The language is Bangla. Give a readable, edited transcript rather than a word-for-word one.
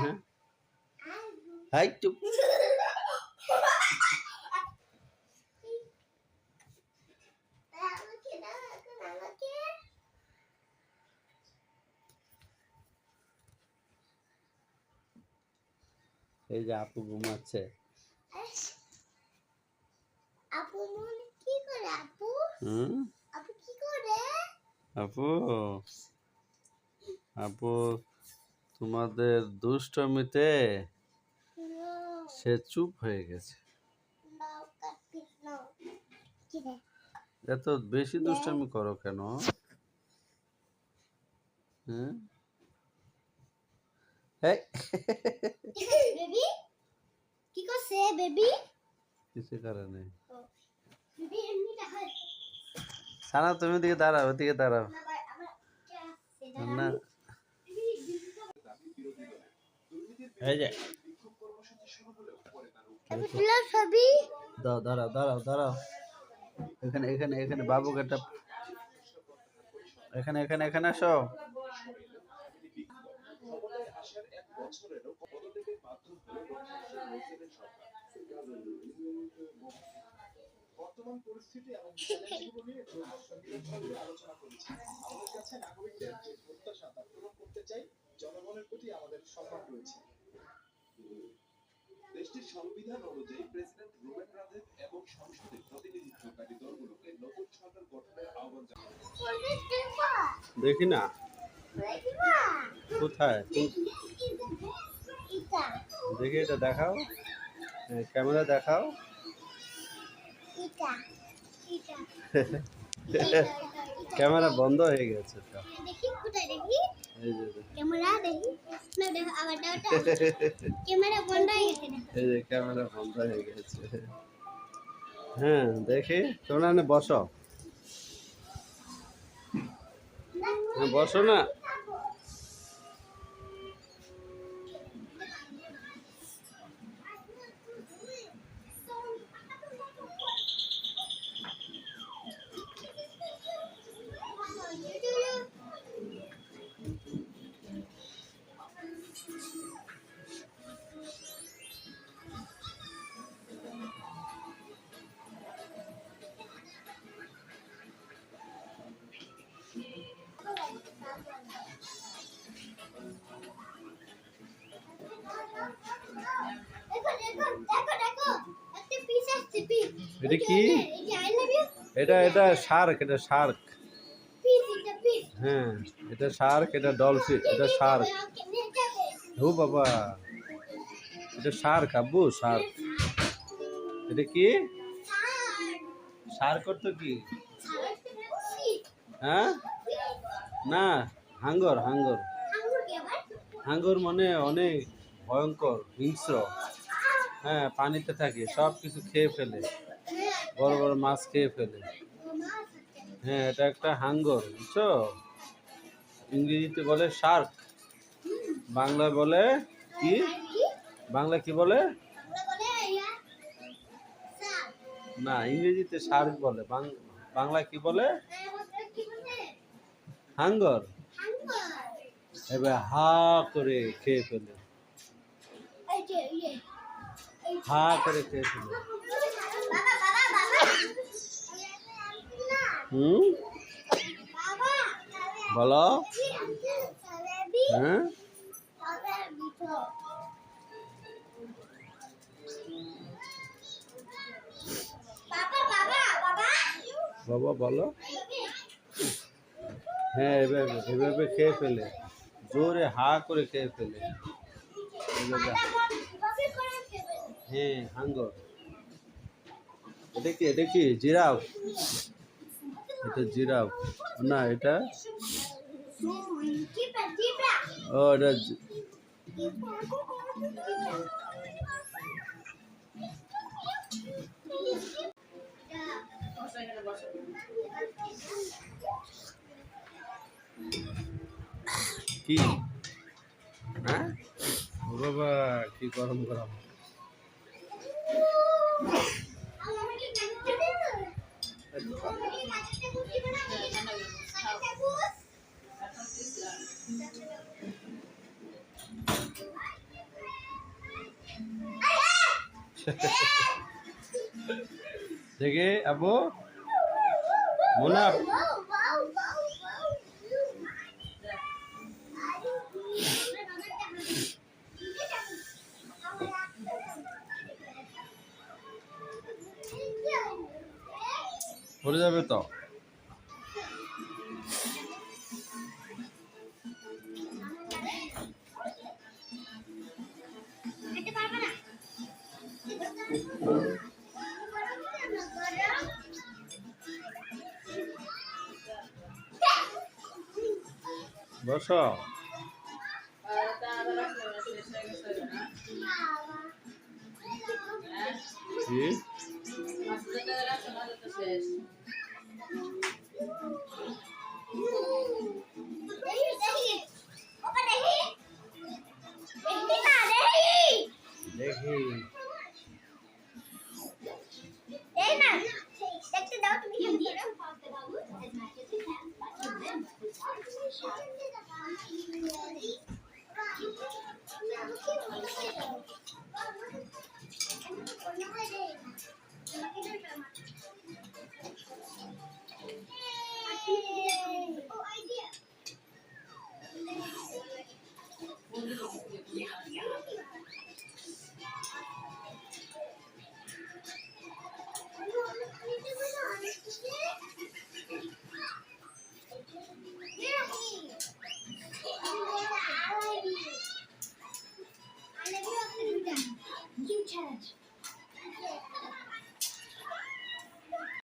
হ্যাঁ হাই চুপ। এই যে আপু ঘুমাচ্ছে। আপু কি করে? আপু আপু কি করে? আপু আপু তোমাদের দুষ্টমিতে সে চুপ হয়ে গেছে। এত বেশি দুষ্টামি করো কেন? হ্যাঁ বেবি কি করছে? বেবি কিছু কারণে বেবি এমনিটা হয় সানা, তুমি ওদিকে দাঁড়াও, ওদিকে দাঁড়াও না। এই যে ছবি দাও, দাঁড়াও দাঁড়াও দাঁড়াও। এখানে এখানে এখানে বাবুকে একটা এখানে এখানে এখানে আসো। বর্তমান পরিস্থিতি এবং চ্যালেঞ্জগুলো নিয়ে সংবিধানসভায় আলোচনা করেছি। আমাদের কাছে নাগরিকদের যে প্রত্যাশা তা পূরণ করতে চাই। জনগণের প্রতি আমাদের সম্মান রয়েছে। দেশটির সংবিধান অনুযায়ী প্রেসিডেন্ট রুবেন রাদেব এবং সংসদে প্রতিনিধিত্বকারী দলগুলোকে নতুন সরকার গঠনের আহ্বান জানান। দেখি না কোথায়, দেখি এটা দেখাও, ক্যামেরা দেখাও। ক্যামেরা বন্ধ হয়ে গেছে তো। দেখি কোথায় দেখি এই যে ক্যামেরা দেখি না দেখো আবার ক্যামেরা বন্ধ হয়ে গেছে। এই যে ক্যামেরা বন্ধ হয়ে গেছে। হ্যাঁ দেখি, তোমরা না বসো, বসো না। এটা কি? এটা এটা শার্ক, এটা শার্ক। হ্যাঁ এটা শার্ক, এটা ডলফিন, এটা শার্ক। ও বাবা, এটা শার্ক আব্বু, শার্ক। এটা কি? শার্ক অর্থ কি? হ্যাঁ না, হাঙ্গর, হাঙ্গর। হাঙ্গর মানে অনেক ভয়ঙ্কর, হিংস্র। হ্যাঁ পানিতে থাকে, সব কিছু খেয়ে ফেলে, বড় বড় মাছ খেয়ে ফেলে। হ্যাঁ এটা একটা হাঙ্গর, বুঝছো? ইংরেজিতে বলে শার্ক, বাংলায় বলে কি? বাংলা কি বলে? না, ইংরেজিতে শার্ক বলে, বাংলায় কি বলে? হাঙ্গর। এবার হা করে খেয়ে ফেলে, হা করে খেয়ে ফেলে। বলো। হ্যাঁ বাবা বলো। হ্যাঁ এভাবে এভাবে খেয়ে ফেলে, জোরে হা করে খেয়ে ফেলে। হ্যাঁ হাঙ্গর। এটা কি? এটা কি জিরাফ? এটা জিরাফ না, এটা ও এটা কি? হ্যাঁ ও বাবা, কি গরম গরম। দেখে আবু মোনা পড়ে যাবে তো। বসো। কি দেখি Thank you.